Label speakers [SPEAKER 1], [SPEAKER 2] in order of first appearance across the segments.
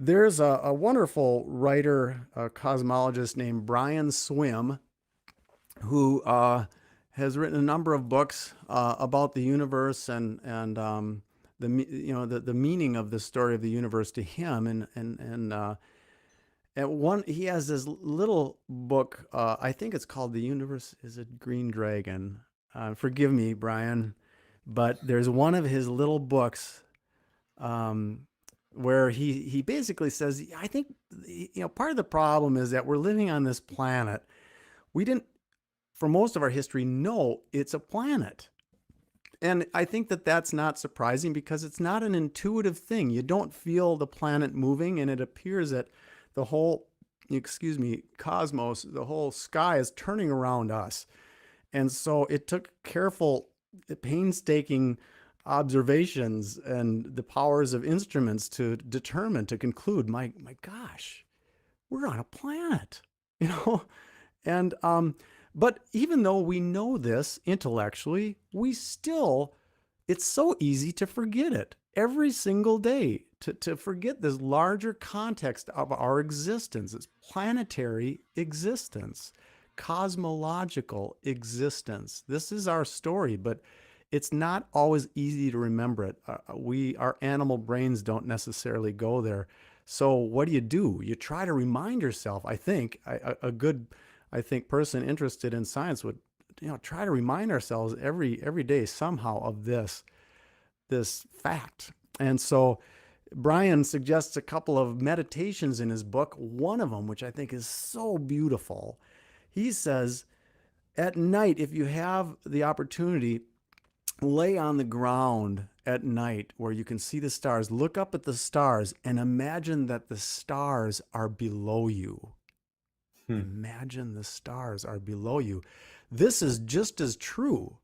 [SPEAKER 1] There's a wonderful writer, a cosmologist named Brian Swim, who has written a number of books about the universe and the meaning of the story of the universe to him. And at one he has this little book. I think it's called "The Universe Is a Green Dragon." Forgive me, Brian, but there's one of his little books um, where he basically says, I think part of the problem is that we're living on this planet. We didn't, for most of our history, know it's a planet. And I think that that's not surprising because it's not an intuitive thing. You don't feel the planet moving, and it appears that the whole, excuse me, cosmos, the whole sky is turning around us. And so it took careful, painstaking observations and the powers of instruments to determine, to conclude, my gosh, we're on a planet, you know? And but even though we know this intellectually, we still, it's so easy to forget it every single day, to forget this larger context of our existence, this planetary existence, cosmological existence. This is our story, but it's not always easy to remember it. Our animal brains don't necessarily go there. So what do? You try to remind yourself. I think a good, I think, person interested in science would, try to remind ourselves every day somehow of this fact. And so Brian suggests a couple of meditations in his book. One of them, which I think is so beautiful, he says, at night, if you have the opportunity, lay on the ground at night where you can see the stars. Look up at the stars and imagine that the stars are below you.
[SPEAKER 2] Hmm.
[SPEAKER 1] Imagine the stars are below you. This is just as true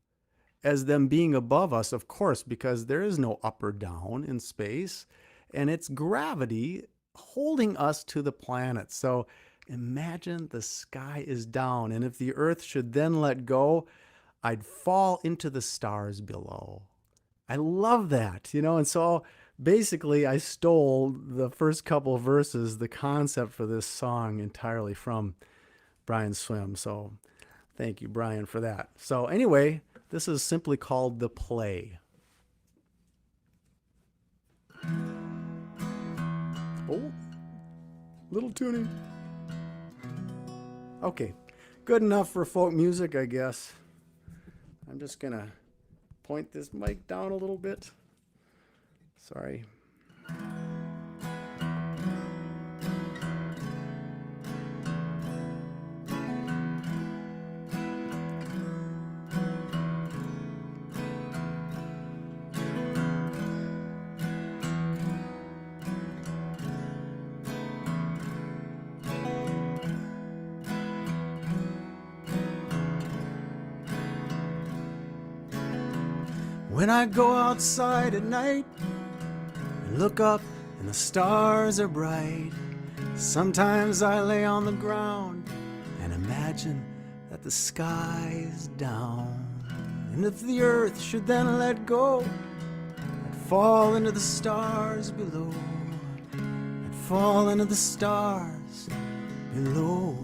[SPEAKER 1] as them being above us, of course, because there is no up or down in space, and it's gravity holding us to the planet. So imagine the sky is down, and if the earth should then let go, I'd fall into the stars below. I love that, and so basically I stole the first couple of verses, the concept for this song entirely from Brian Swim. So thank you, Brian, for that. So anyway, this is simply called The Play. Oh, little tuning. Okay, good enough for folk music, I guess. I'm just gonna point this mic down a little bit. Sorry. When I go outside at night and look up and the stars are bright, sometimes I lay on the ground and imagine that the sky is down. And if the earth should then let go, I'd fall into the stars below. I'd fall into the stars below.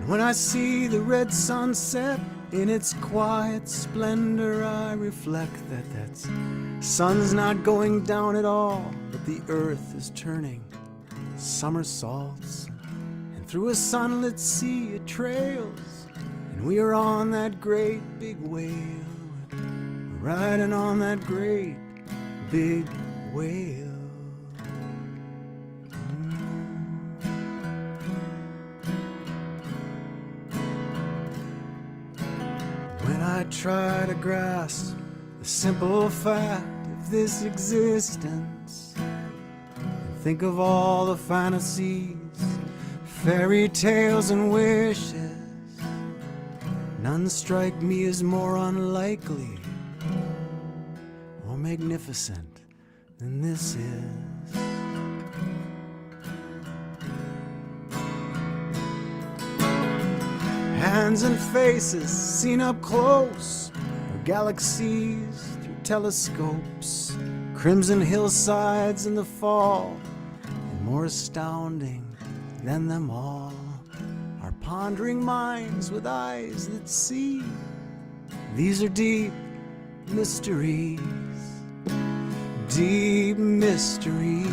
[SPEAKER 1] When I see the red sunset in its quiet splendor, I reflect that sun's not going down at all, but the earth is turning somersaults. And through a sunlit sea it trails, and we are on that great big whale, riding on that great big whale. I try to grasp the simple fact of this existence and think of all the fantasies, fairy tales and wishes. None strike me as more unlikely or magnificent than this is. hands and faces seen up close, or galaxies through telescopes, crimson hillsides in the fall, and more astounding than them all are pondering minds with eyes that see. These are deep mysteries, deep mysteries.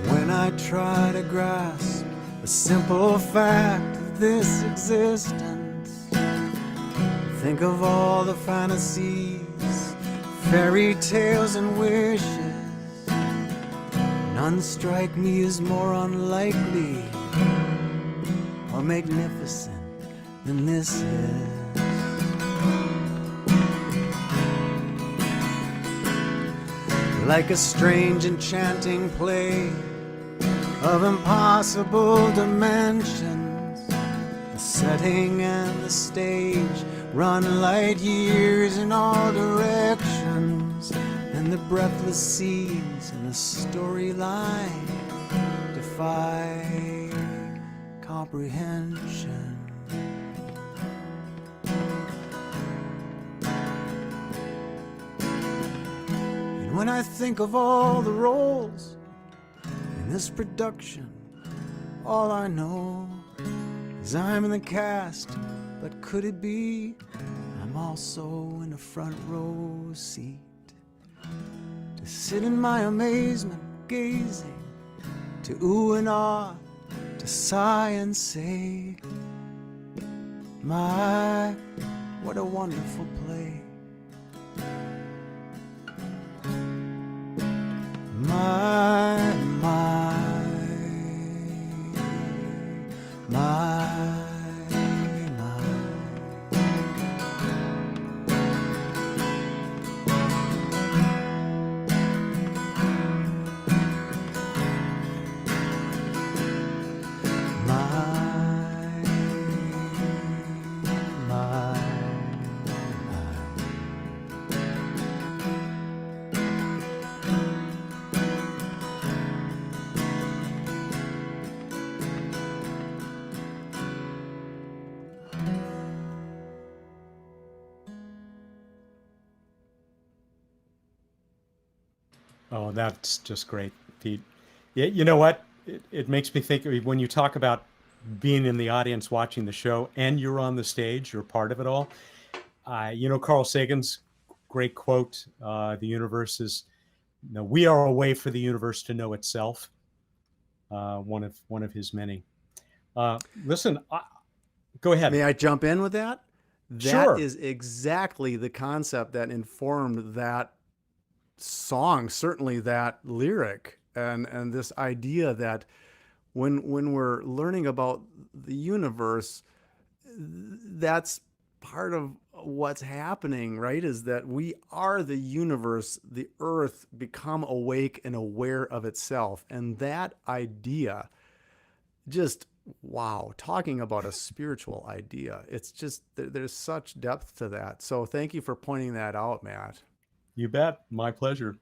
[SPEAKER 1] When I try to grasp the simple fact of this existence, think of all the fantasies, fairy tales and wishes, none strike me as more unlikely or magnificent than this is. Like a strange enchanting play of impossible dimensions, the setting and the stage run light years in all directions, and the breathless scenes in the storyline defy comprehension. And when I think of all the roles in this production, all I know is I'm in the cast, but could it be I'm also in a front row seat, to sit in my amazement gazing, to ooh and ah, to sigh and say, my, what a wonderful play. My,
[SPEAKER 2] Oh, that's just great, Pete. Yeah, you know what? It makes me think when you talk about being in the audience watching the show and you're on the stage, you're part of it all. Carl Sagan's great quote: "The universe is, we are a way for the universe to know itself." One of his many. Listen, go ahead.
[SPEAKER 1] May I jump in with that? That
[SPEAKER 2] Sure.
[SPEAKER 1] is exactly the concept that informed that song, certainly that lyric, and this idea that when we're learning about the universe, that's part of what's happening, right? Is that we are the universe, the earth become awake and aware of itself. And that idea, just wow, talking about a spiritual idea. It's just there's such depth to that. So thank you for pointing that out, Matt.
[SPEAKER 2] You bet. My pleasure.